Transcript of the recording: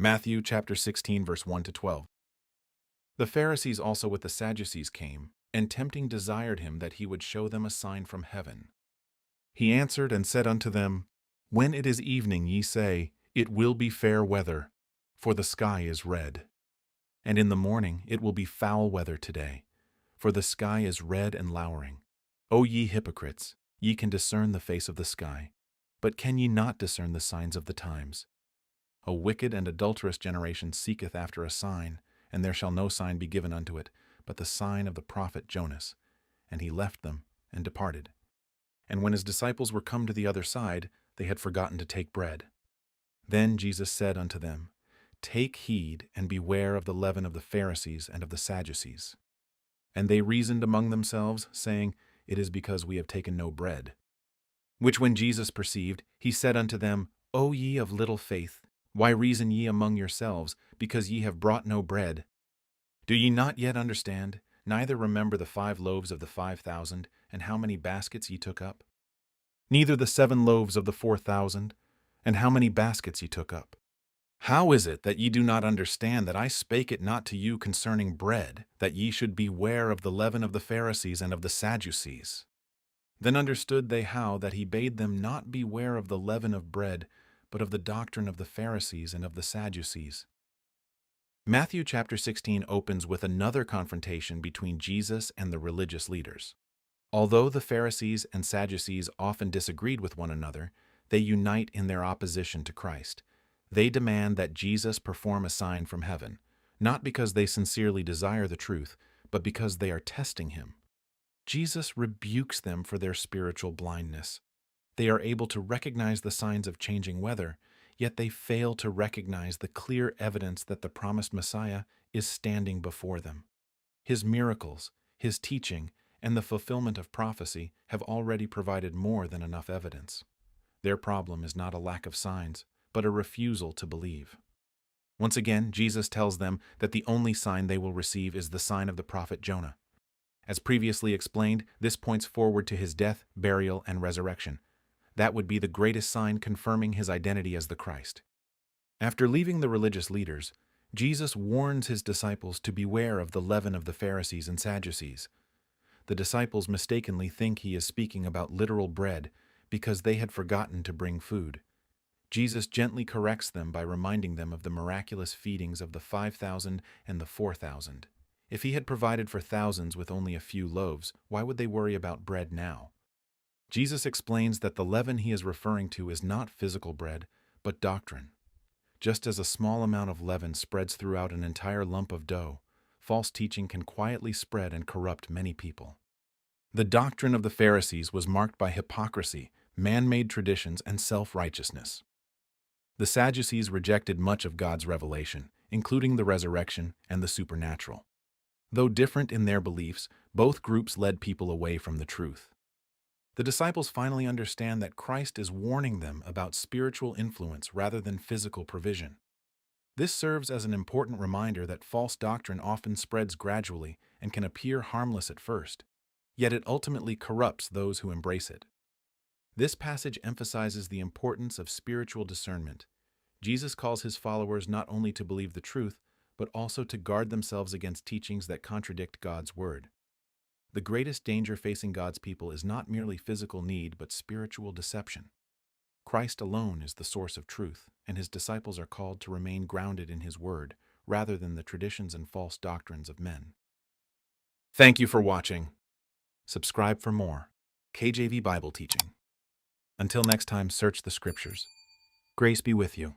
Matthew chapter 16, verse 1 to 12. The Pharisees also with the Sadducees came, and tempting desired him that he would show them a sign from heaven. He answered and said unto them, When it is evening, ye say, It will be fair weather, for the sky is red. And in the morning it will be foul weather today, for the sky is red and lowering. O ye hypocrites, ye can discern the face of the sky, but can ye not discern the signs of the times? A wicked and adulterous generation seeketh after a sign, and there shall no sign be given unto it, but the sign of the prophet Jonas. And he left them, and departed. And when his disciples were come to the other side, they had forgotten to take bread. Then Jesus said unto them, Take heed, and beware of the leaven of the Pharisees and of the Sadducees. And they reasoned among themselves, saying, It is because we have taken no bread. Which when Jesus perceived, he said unto them, O ye of little faith, why reason ye among yourselves, because ye have brought no bread? Do ye not yet understand, neither remember the 5 loaves of the 5,000, and how many baskets ye took up? Neither the 7 loaves of the 4,000, and how many baskets ye took up? How is it that ye do not understand that I spake it not to you concerning bread, that ye should beware of the leaven of the Pharisees and of the Sadducees? Then understood they how that he bade them not beware of the leaven of bread, but of the doctrine of the Pharisees and of the Sadducees. Matthew chapter 16 opens with another confrontation between Jesus and the religious leaders. Although the Pharisees and Sadducees often disagreed with one another, they unite in their opposition to Christ. They demand that Jesus perform a sign from heaven, not because they sincerely desire the truth, but because they are testing him. Jesus rebukes them for their spiritual blindness. They are able to recognize the signs of changing weather, yet they fail to recognize the clear evidence that the promised Messiah is standing before them. His miracles, his teaching, and the fulfillment of prophecy have already provided more than enough evidence. Their problem is not a lack of signs, but a refusal to believe. Once again, Jesus tells them that the only sign they will receive is the sign of the prophet Jonah. As previously explained, this points forward to his death, burial, and resurrection. That would be the greatest sign confirming his identity as the Christ. After leaving the religious leaders, Jesus warns his disciples to beware of the leaven of the Pharisees and Sadducees. The disciples mistakenly think he is speaking about literal bread because they had forgotten to bring food. Jesus gently corrects them by reminding them of the miraculous feedings of the 5,000 and the 4,000. If he had provided for thousands with only a few loaves, why would they worry about bread now? Jesus explains that the leaven he is referring to is not physical bread, but doctrine. Just as a small amount of leaven spreads throughout an entire lump of dough, false teaching can quietly spread and corrupt many people. The doctrine of the Pharisees was marked by hypocrisy, man-made traditions, and self-righteousness. The Sadducees rejected much of God's revelation, including the resurrection and the supernatural. Though different in their beliefs, both groups led people away from the truth. The disciples finally understand that Christ is warning them about spiritual influence rather than physical provision. This serves as an important reminder that false doctrine often spreads gradually and can appear harmless at first, yet it ultimately corrupts those who embrace it. This passage emphasizes the importance of spiritual discernment. Jesus calls his followers not only to believe the truth, but also to guard themselves against teachings that contradict God's word. The greatest danger facing God's people is not merely physical need, but spiritual deception. Christ alone is the source of truth, and his disciples are called to remain grounded in his word, rather than the traditions and false doctrines of men. Thank you for watching. Subscribe for more KJV Bible Teaching. Until next time, search the Scriptures. Grace be with you.